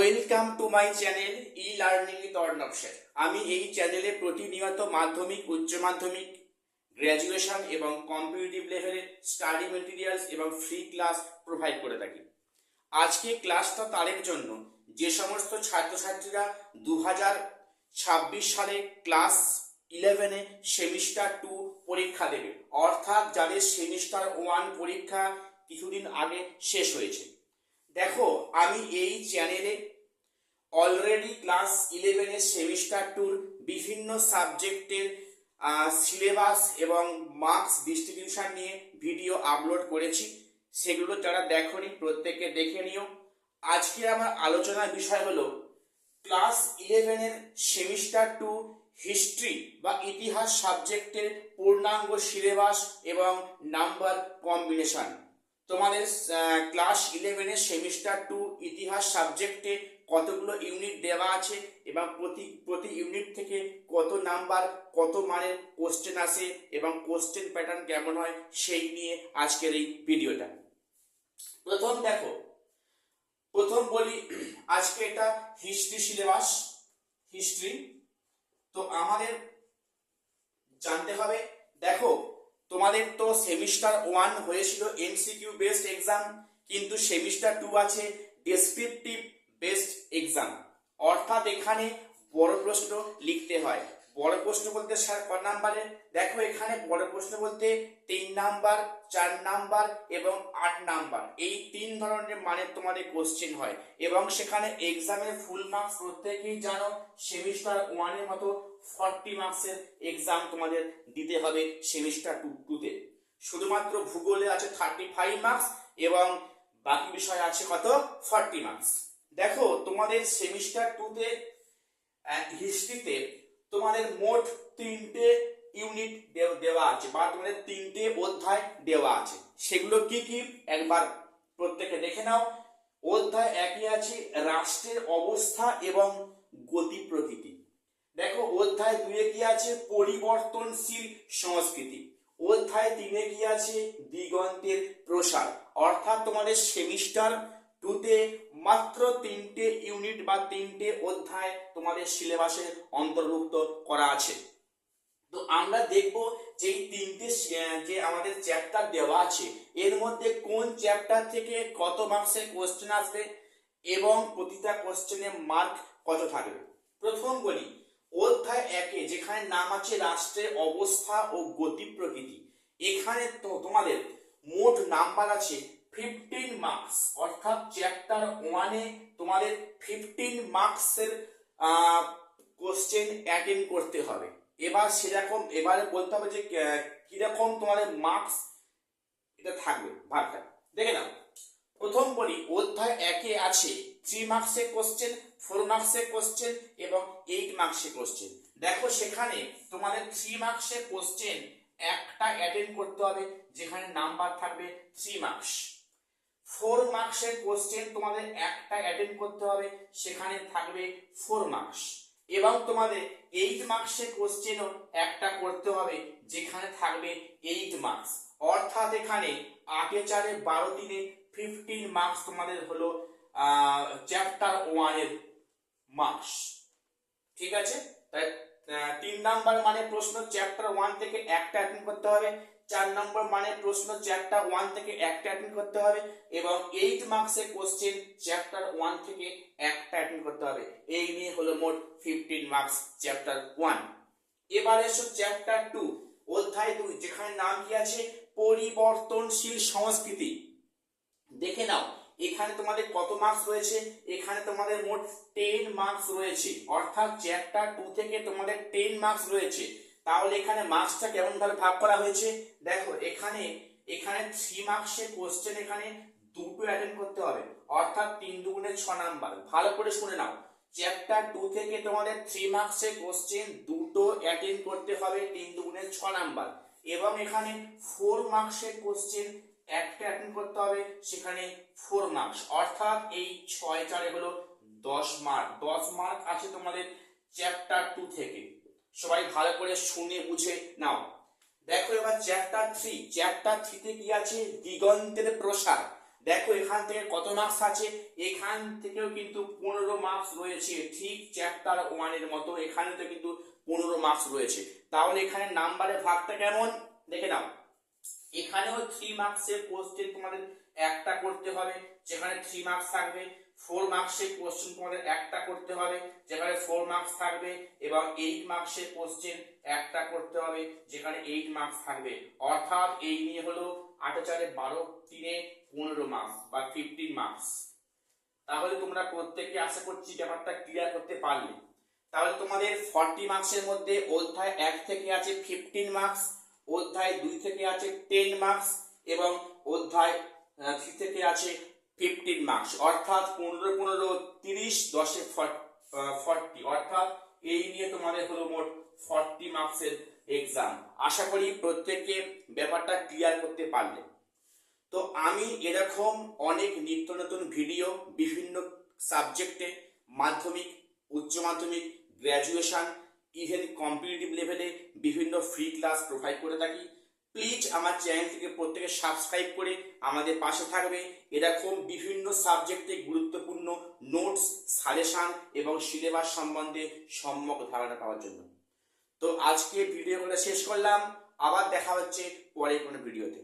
Welcome to my channel e learning with Arnab sir. আমি এই চ্যানেলে প্রতিনিয়ত মাধ্যমিক, উচ্চ মাধ্যমিক, গ্র্যাজুয়েশন এবং কম্পিটিটিভ লেভেলের স্টাডি মেটেরিয়ালস এবং ফ্রি ক্লাস প্রোভাইড করে থাকি। আজকে ক্লাসটা তাদের জন্য যে সমস্ত ছাত্রছাত্রীরা 2026 সালে ক্লাস 11-এ সেমিস্টার 2 পরীক্ষা দেবে, অর্থাৎ যাদের সেমিস্টার 1 পরীক্ষা কিছুদিন আগে শেষ হয়েছে। দেখো, আমি এই চ্যানেলে অলরেডি ক্লাস 11-এর সেমিস্টার 2-র বিভিন্ন সাবজেক্টের সিলেবাস এবং মার্কস ডিস্ট্রিবিউশন নিয়ে ভিডিও আপলোড করেছি। সেগুলো যারা দেখোনি প্রত্যেকে দেখে নিও। আজকে আমার আলোচনার বিষয় হলো ক্লাস 11-এর সেমিস্টার 2 হিস্ট্রি বা ইতিহাস সাবজেক্টের পূর্ণাঙ্গ সিলেবাস এবং নাম্বার কম্বিনেশন। তোমাদের ক্লাস 11-এর সেমিস্টার 2 ইতিহাস সাবজেক্টে কতগুলো ইউনিট দেওয়া আছে এবং প্রতি ইউনিট থেকে কত নাম্বার, কত মানের কোশ্চেন আসে এবং কোশ্চেন প্যাটার্ন কেমন হয় সেই নিয়ে আজকের এই ভিডিওটা। প্রথম বলি, আজকে এটা হিস্ট্রি সিলেবাস, হিস্ট্রি। তো আমাদের জানতে হবে, দেখো তোমাদের তো সেমিস্টার 1 হয়েছিল এমসিকিউ বেসড এক্সাম, কিন্তু সেমিস্টার 2 আছে ডেসক্রিপটিভ বেসড এক্সাম, অর্থাৎ এখানে বড় প্রশ্ন লিখতে হয়। বড় প্রশ্ন বলতে স্যার ক নাম্বারে? দেখো, এখানে বড় প্রশ্ন বলতে 3 নাম্বার, 4 নাম্বার এবং 8 নাম্বার, এই 3 ধরনের মানের তোমাদের কোশ্চেন হয় এবং সেখানে এক্সামের ফুল মার্কস প্রত্যেকেই জানো সেমিস্টার 1 এর মতো 40 মার্কসের এক্সাম তোমাদের দিতে হবে সেমিস্টার 2-তে। শুধুমাত্র ভূগোলে আছে 35 মার্কস এবং বাকি বিষয় আছে কত? 40 মার্কস। দেখো, তোমাদের সেমিস্টার 2-তে হিস্ট্রিতে তোমাদের মোট 3টে ইউনিট দেওয়া আছে বা তোমাদের 3টে অধ্যায় দেওয়া আছে। সেগুলো কি কি একবার প্রত্যেকে দেখে নাও। অধ্যায় 1-এ আছে রাষ্ট্রের অবস্থা এবং গতি প্রকৃতি। দেখো, অধ্যায় 2-এ কি আছে? পরিবর্তনশীল সংস্কৃতি। অধ্যায় 3-এ কি আছে? দিগন্তের প্রসার। অর্থাৎ তোমাদের সেমিস্টার 2-তে মাত্র 3টে ইউনিট বা 3টে অধ্যায় তোমাদের সিলেবাসে অন্তর্ভুক্ত করা আছে। তো আমরা দেখব যে এই 3টে যে আমাদের চ্যাপ্টার দেওয়া আছে এর মধ্যে কোন চ্যাপ্টার থেকে কত মার্কসের কোশ্চেন আসবে এবং প্রতিটা কোশ্চেনের মার্ক কত থাকবে। প্রথম বলি, অধ্যায় 1-এ যেখানে নাম আছে রাষ্ট্রের অবস্থা ও গতি প্রকৃতি, এখানে তো তোমাদের মোট নাম্বার আছে 15 মার্কস, অর্থাৎ চ্যাপ্টার 1-এ তোমাদের 15 মার্কসের কোশ্চেন অ্যাটেন্ড করতে হবে। এবারে বলতে হবে যে কিরকম তোমাদের মার্কস এটা থাকবে, ভাগটা দেখে নাও। প্রথম বলি, অধ্যায় 1-এ আছে 3 মার্কসের কোশ্চেন, 4 মার্কসের কোশ্চেন এবং 8 মার্কসের কোশ্চেন। দেখো, সেখানে তোমাদের 3 মার্কসের কোশ্চেন একটা অ্যাটেন্ড করতে হবে যেখানে নাম্বার থাকবে 3 মার্কস। 4 মার্কসের কোশ্চেন তোমাদের একটা অ্যাটেন্ড করতে হবে, সেখানে থাকবে 4 মার্কস এবং তোমাদের 8 মার্কসের কোশ্চেনও একটা করতে হবে যেখানে থাকবে 8 মার্কস। অর্থাৎ এখানে 8-এ 4 দিনে 15 মার্কস তোমাদের হলো চ্যাপ্টার 1 এর মার্কস। ঠিক আছে? তাই 3 নাম্বার মানে প্রশ্ন চ্যাপ্টার 1 থেকে একটা অ্যাটেন্ড করতে হবে, 4 নম্বর মানে প্রশ্ন চ্যাপ্টার 1 থেকে একটা অ্যাটেন্ড করতে হবে এবং 8 মার্কসের কোশ্চেন চ্যাপ্টার 1 থেকে একটা অ্যাটেন্ড করতে হবে। এই নিয়ে হলো মোট 15 মার্কস চ্যাপ্টার 1। এবারে এসো চ্যাপ্টার 2, অধ্যায় 2, যেখানে নাম কি আছে? পরিবর্তনশীল সংস্কৃতি। দেখে নাও, এখানে তোমাদের কত মার্কস রয়েছে? এখানে তোমাদের মোট 10 মার্কস রয়েছে, অর্থাৎ চ্যাপ্টার 2 থেকে তোমাদের 10 মার্কস রয়েছে। তাহলে এখানে মার্কসটা কেমন ভাবে ভাগ করা হয়েছে? দেখো, এখানে 3 মার্কসের কোশ্চেন এখানে দুটো অ্যাটেন্ড করতে হবে, অর্থাৎ 3 দুগুণে 6 নাম্বার। ভালো করে শুনে নাও, চ্যাপ্টার 2 থেকে তোমাদের 3 মার্কসের কোশ্চেন দুটো অ্যাটেন্ড করতে হবে, 3 দুগুণে 6 নাম্বার এবং এখানে 4 মার্কসের কোশ্চেন একটা অ্যাটেন্ড করতে হবে, সেখানে 4 মার্কস। অর্থাৎ এই 6-4 হলো 10 মার্ক। 10 মার্ক আছে তোমাদের চ্যাপ্টার 2 থেকে। সবাই ভালো করে শুনে বুঝে নাও। দেখো, এবার চ্যাপ্টার 3, চ্যাপ্টার 3-তে কি আছে? দিগন্তের প্রসার। দেখো এখান থেকে কত মার্কস আছে, এখান থেকেও কিন্তু 15 মার্কস রয়েছে, ঠিক চ্যাপ্টার 1 এর মতো এখানে তো কিন্তু 15 মার্কস রয়েছে। তাহলে এখানে নাম্বারের ভাগটা কেমন দেখে নাও। এখানেও 3 মার্কসের কোশ্চেন তোমাদের একটা করতে হবে, যেখানে 3 মার্কস থাকবে। 4 মার্কসের কোশ্চেন তোমাদের একটা করতে হবে, যেখানে 4 মার্কস থাকবে, এবং 8 মার্কসের কোশ্চেন একটা করতে হবে, যেখানে 8 মার্কস থাকবে। অর্থাৎ এই নিয়ে হলো 8 4 12 3 15 মার্কস বা 15 মার্কস। তাহলে তোমরা প্রত্যেকে আশা করছি ব্যাপারটা ক্লিয়ার করতে পারলে। তাহলে তোমাদের 40 মার্কসের মধ্যে অধ্যায় 1 থেকে আছে 15 মার্কস, অধ্যায় 2 থেকে আছে 10 মার্কস, এবং অধ্যায় 3 থেকে আছে 15 মার্কস। অর্থাৎ 15 15 30 10 40, অর্থাৎ এই নিয়ে তোমাদের হলো মোট 40 মার্কসের এক্সাম। আশা করি প্রত্যেককে ব্যাপারটা ক্লিয়ার করতে পারলে। তো আমি এরকম অনেক নিত্য নতুন ভিডিও বিভিন্ন সাবজেক্টে, মাধ্যমিক, উচ্চ মাধ্যমিক, গ্র্যাজুয়েশন, ইভেন কম্পিটিটিভ লেভেলে বিভিন্ন ফ্রি ক্লাস প্রোভাইড করে থাকি। প্লিজ আমার চ্যানেলটিকে প্রত্যেকে সাবস্ক্রাইব করে আমাদের পাশে থাকবে এরকম বিভিন্ন সাবজেক্টে গুরুত্বপূর্ণ নোটস, সাজেশন এবং সিলেবাস সম্বন্ধে সম্যক ধারণা পাওয়ার জন্য। তো আজকে ভিডিওগুলো শেষ করলাম, আবার দেখা হচ্ছে পরের কোনো ভিডিওতে।